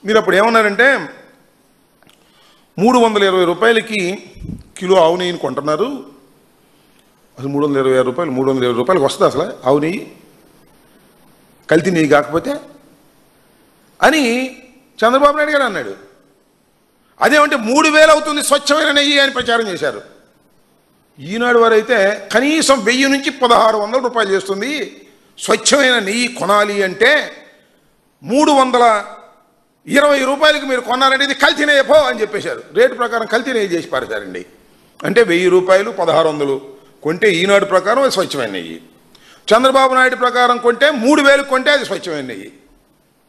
మీరు అప్పుడు ఏమన్నారంటే 320 రూపాయలకి కిలో ఆవు నెయ్యిని కొంటున్నారు. అసలు 326 రూపాయలు 320 రూపాయలకి వస్తుంది అసలు ఆవు నెయ్యి, కల్తీ నెయ్యి కాకపోతే అని చంద్రబాబు నాయుడు గారు అన్నాడు. అదేమంటే 3000 అవుతుంది స్వచ్ఛమైన నెయ్యి అని ప్రచారం చేశారు. ఈనాడు వారైతే కనీసం 1000 నుంచి 1600 రూపాయలు చేస్తుంది స్వచ్ఛమైన నెయ్యి కొనాలి అంటే 320 రూపాయలకి మీరు కొన్నారంటే ఇది కల్తీ నెయ్యి పో అని చెప్పేశారు. రేటు ప్రకారం కల్తీ నెయ్యి చేసి పారేశారండి. అంటే 1000 రూపాయలు 1600 కొంటే ఈనాడు ప్రకారం అది స్వచ్ఛమైన నెయ్యి, చంద్రబాబు నాయుడు ప్రకారం కొంటే 3000 కొంటే అది స్వచ్ఛమైన నెయ్యి.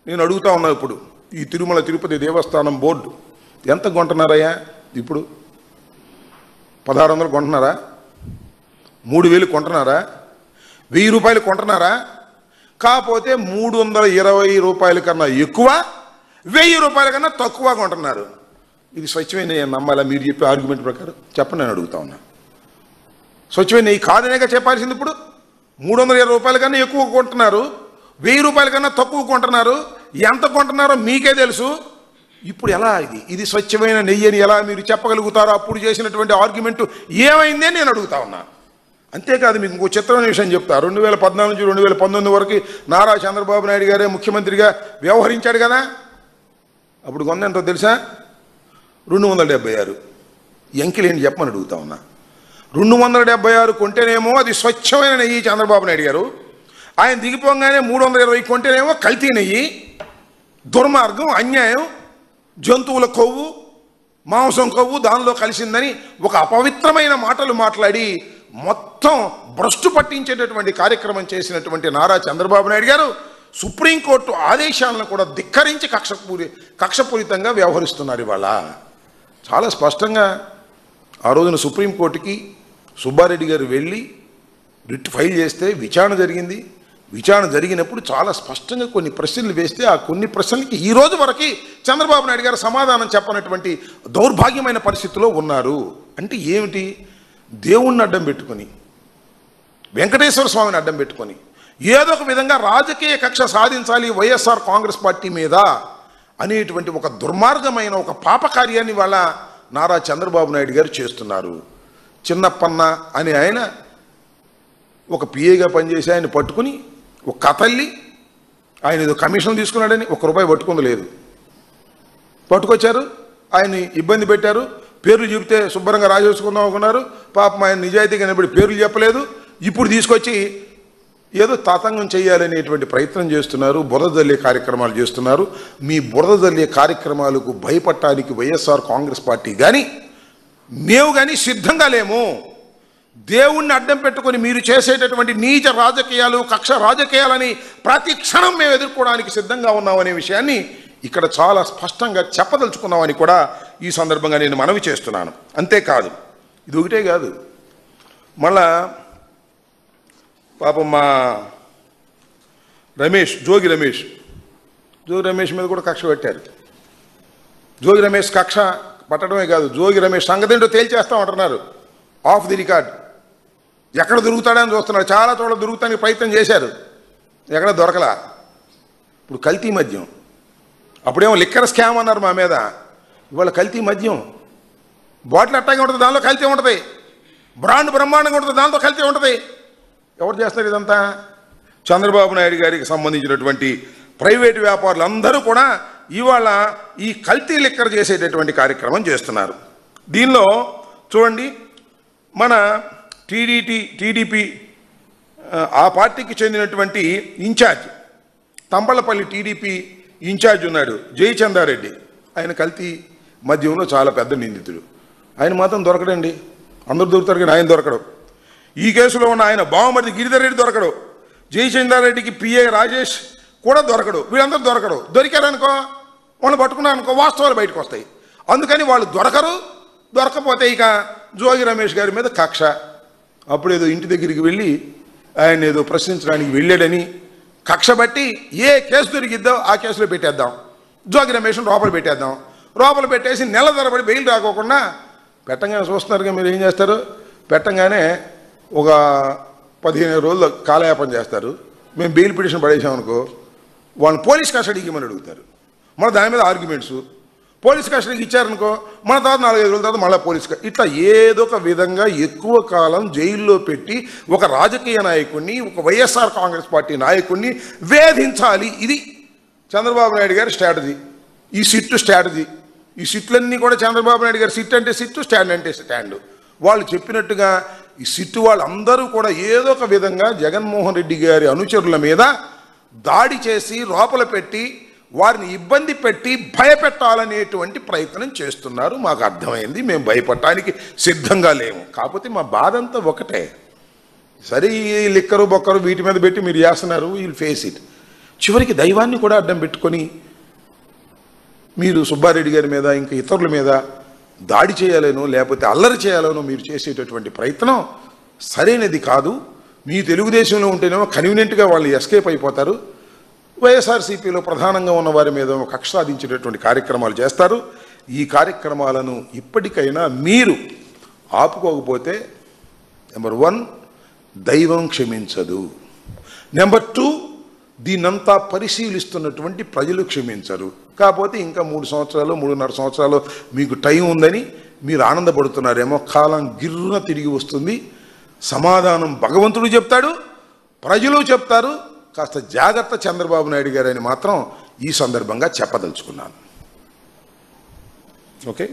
నేను అడుగుతా ఉన్నా, ఇప్పుడు ఈ తిరుమల తిరుపతి దేవస్థానం బోర్డు ఎంత కొంటున్నారయ్యా? ఇప్పుడు 1600 కొంటున్నారా? 3000 కొంటున్నారా? 1000 రూపాయలు కొంటున్నారా? కాకపోతే 320 రూపాయల కన్నా ఎక్కువ, 1000 రూపాయల కన్నా తక్కువ కొంటున్నారు. ఇది స్వచ్ఛమైన నెయ్యి నమ్మాలా? మీరు చెప్పే ఆర్గ్యుమెంట్ ప్రకారం చెప్పండి, నేను అడుగుతా ఉన్నా. స్వచ్ఛమైన నెయ్యి కాదనేగా చెప్పాల్సింది. ఇప్పుడు 320 రూపాయల కన్నా ఎక్కువ కొంటున్నారు, 1000 రూపాయల కన్నా తక్కువ కొంటున్నారు. ఎంత కొంటున్నారో మీకే తెలుసు. ఇప్పుడు ఎలా ఇది స్వచ్ఛమైన నెయ్యి అని ఎలా మీరు చెప్పగలుగుతారో? అప్పుడు చేసినటువంటి ఆర్గ్యుమెంట్ ఏమైంది అని నేను అడుగుతా ఉన్నా. అంతేకాదు, మీకు ఇంకో చిత్రమైన విషయం చెప్తా. 2014 నుంచి 2019 వరకు నారా చంద్రబాబు నాయుడు గారే ముఖ్యమంత్రిగా వ్యవహరించాడు కదా. అప్పుడు కొంత ఎంతో తెలుసా? 276. ఎంకిలేంటి చెప్పమని అడుగుతా ఉన్నా. 276 కొంటేనేమో అది స్వచ్ఛమైన నెయ్యి చంద్రబాబు నాయుడు గారు, ఆయన దిగిపోగానే 320 కొంటేనేమో కల్తీ నెయ్యి. దుర్మార్గం, అన్యాయం, జంతువుల కొవ్వు, మాంసం కొవ్వు దానిలో కలిసిందని ఒక అపవిత్రమైన మాటలు మాట్లాడి మొత్తం భ్రష్టు పట్టించేటటువంటి కార్యక్రమం చేసినటువంటి నారా చంద్రబాబు నాయుడు గారు సుప్రీంకోర్టు ఆదేశాలను కూడా ధిక్కరించి కక్షపూరితంగా వ్యవహరిస్తున్నారు. ఇవాళ చాలా స్పష్టంగా ఆ రోజున సుప్రీంకోర్టుకి సుబ్బారెడ్డి గారు వెళ్ళి రిట్ ఫైల్ చేస్తే విచారణ జరిగింది. విచారణ జరిగినప్పుడు చాలా స్పష్టంగా కొన్ని ప్రశ్నలు వేస్తే ఆ కొన్ని ప్రశ్నలకి ఈ రోజు వరకు చంద్రబాబు నాయుడు గారు సమాధానం చెప్పనటువంటి దౌర్భాగ్యమైన పరిస్థితిలో ఉన్నారు. అంటే ఏమిటి? దేవుణ్ణి అడ్డం పెట్టుకొని, వెంకటేశ్వర స్వామిని అడ్డం పెట్టుకొని ఏదో ఒక విధంగా రాజకీయ కక్ష సాధించాలి వైఎస్ఆర్ కాంగ్రెస్ పార్టీ మీద అనేటువంటి ఒక దుర్మార్గమైన ఒక పాపకార్యాన్ని వాళ్ళ నారా చంద్రబాబు నాయుడు గారు చేస్తున్నారు. చిన్నప్పన్న అని ఆయన ఒక పిఏగా పనిచేసి ఆయన పట్టుకుని ఒక కథల్లి ఆయన ఏదో కమిషన్ తీసుకున్నాడని ₹1 పట్టుకుంది లేదు. పట్టుకొచ్చారు, ఆయన్ని ఇబ్బంది పెట్టారు. పేర్లు చెబితే శుభ్రంగా రాజేసుకుందాం అనుకున్నారు. పాపం ఆయన నిజాయితీగా నిలబడి పేర్లు చెప్పలేదు. ఇప్పుడు తీసుకొచ్చి ఏదో తతంగం చేయాలనేటువంటి ప్రయత్నం చేస్తున్నారు, బురద జల్లే కార్యక్రమాలు చేస్తున్నారు. మీ బురద జల్లే కార్యక్రమాలకు భయపడటానికి వైఎస్ఆర్ కాంగ్రెస్ పార్టీ కానీ మేము కానీ సిద్ధంగా లేము. దేవుణ్ణి అడ్డం పెట్టుకొని మీరు చేసేటటువంటి నీచ రాజకీయాలు, కక్ష రాజకీయాలని ప్రతి క్షణం మేము ఎదుర్కోవడానికి సిద్ధంగా ఉన్నామనే విషయాన్ని ఇక్కడ చాలా స్పష్టంగా చెప్పదలుచుకున్నామని కూడా ఈ సందర్భంగా నేను మనవి చేస్తున్నాను. అంతేకాదు, ఇది ఒకటే కాదు, మళ్ళా పాపం మా జోగి రమేష్ మీద కూడా కక్ష పెట్టారు. జోగి రమేష్ కక్ష పట్టడమే కాదు, Jogi Ramesh సంగతేంటో తేల్చేస్తామంటున్నారు of the record. ఎక్కడ దొరుకుతాడని చూస్తున్నాడు. చాలా చోట్ల దొరుకుతానికి ప్రయత్నం చేశారు, ఎక్కడ దొరకలా. ఇప్పుడు కల్తీ మద్యం, అప్పుడేమో లిక్కర్ స్కామ్ అన్నారు మా మీద, ఇవాళ కల్తీ మద్యం. బాటిల్ అట్టాగే ఉంటుంది, దానిలో కల్తీ ఉంటుంది. బ్రాండ్ బ్రహ్మాండంగా ఉంటుంది, దాంతో కల్తీ ఉంటుంది. ఎవరు చేస్తారు ఇదంతా? చంద్రబాబు నాయుడు గారికి సంబంధించినటువంటి ప్రైవేటు వ్యాపారులు అందరూ కూడా ఇవాళ ఈ కల్తీ లిక్కర్ చేసేటటువంటి కార్యక్రమం చేస్తున్నారు. దీనిలో చూడండి, మన టీడీపీ ఆ పార్టీకి చెందినటువంటి ఇన్ఛార్జ్, తంబళ్ళపల్లి టీడీపీ ఇన్ఛార్జ్ ఉన్నాడు జయచందారెడ్డి. ఆయన కల్తీ మద్యంలో చాలా పెద్ద నిందితుడు. ఆయన మాత్రం దొరకడండి. అందరూ దొరుకుతారు కానీ ఆయన దొరకడు. ఈ కేసులో ఉన్న ఆయన బావమరిది గిరిధర్ రెడ్డి దొరకడు. జయచందారెడ్డికి పిఏ రాజేష్ కూడా దొరకడు. వీళ్ళందరూ దొరకడు. దొరికారనుకో, వాళ్ళు పట్టుకున్నారనుకో, వాస్తవాలు బయటకు వస్తాయి. అందుకని వాళ్ళు దొరకరు. దొరకపోతే ఇక జోగి రమేష్ గారి మీద కక్ష. అప్పుడేదో ఇంటి దగ్గరికి వెళ్ళి ఆయన ఏదో ప్రశ్నించడానికి వెళ్ళాడని కక్ష బట్టి ఏ కేసు దొరికిద్దో ఆ కేసులో పెట్టేద్దాం, జోగి రమేష్ని లోపల పెట్టేద్దాం. లోపల పెట్టేసి నెల తరబడి బెయిల్ రాకోకుండా పెట్టంగానే చూస్తున్నారుగా మీరు ఏం చేస్తారు? పెట్టంగానే ఒక 15 రోజులు కాలయాపన చేస్తారు. మేము బెయిల్ పిటిషన్ పడేసామనుకో, వాళ్ళని పోలీస్ కస్టడీకి ఇవ్వమని అడుగుతారు. మన దాని మీద ఆర్గ్యుమెంట్స్, పోలీస్ కస్టడీకి ఇచ్చారనుకో మన తర్వాత 4-5 రోజుల తర్వాత మళ్ళీ పోలీస్ ఇట్లా ఏదో ఒక విధంగా ఎక్కువ కాలం జైల్లో పెట్టి ఒక రాజకీయ నాయకుడిని, ఒక వైఎస్ఆర్ కాంగ్రెస్ పార్టీ నాయకుడిని వేధించాలి. ఇది చంద్రబాబు నాయుడు గారి స్ట్రాటజీ. ఈ సిట్టు స్ట్రాటజీ. ఈ సిట్లన్నీ కూడా చంద్రబాబు నాయుడు గారు సిట్ అంటే సిట్టు, స్టాండ్ అంటే స్టాండ్. వాళ్ళు చెప్పినట్టుగా ఈ సిట్టు వాళ్ళందరూ కూడా ఏదో ఒక విధంగా జగన్మోహన్ రెడ్డి గారి అనుచరుల మీద దాడి చేసి లోపల పెట్టి వారిని ఇబ్బంది పెట్టి భయపెట్టాలనేటువంటి ప్రయత్నం చేస్తున్నారు. మాకు అర్థమైంది, మేము భయపడటానికి సిద్ధంగా లేము. కాకపోతే మా బాధ అంతా ఒకటే, సరే ఈ లిక్కరు బొక్కరు వీటి మీద పెట్టి మీరు చేస్తున్నారు, వీల్ ఫేస్ ఇట్. చివరికి దైవాన్ని కూడా అడ్డం పెట్టుకొని మీరు సుబ్బారెడ్డి గారి మీద ఇంకా ఇతరుల మీద దాడి చేయాలనో లేకపోతే అల్లరి చేయాలనో మీరు చేసేటటువంటి ప్రయత్నం సరైనది కాదు. మీ తెలుగుదేశంలో ఉంటేనేమో కన్వీనియంట్గా వాళ్ళు ఎస్కేప్ అయిపోతారు, వైఎస్ఆర్సీపీలో ప్రధానంగా ఉన్న వారి మీద కక్ష సాధించేటటువంటి కార్యక్రమాలు చేస్తారు. ఈ కార్యక్రమాలను ఇప్పటికైనా మీరు ఆపుకోకపోతే నెంబర్ 1 దైవం క్షమించదు, నెంబర్ 2 దీన్నంతా పరిశీలిస్తున్నటువంటి ప్రజలు క్షమించరు. కాకపోతే ఇంకా 3 సంవత్సరాలు 3.5 సంవత్సరాలు మీకు టైం ఉందని మీరు ఆనందపడుతున్నారేమో. కాలం గిర్రున తిరిగి వస్తుంది, సమాధానం భగవంతుడు చెప్తాడు, ప్రజలు చెప్తారు. కాస్త జాగ్రత్త చంద్రబాబు నాయుడు గారు అని మాత్రం ఈ సందర్భంగా చెప్పదలుచుకున్నాను. ఓకే.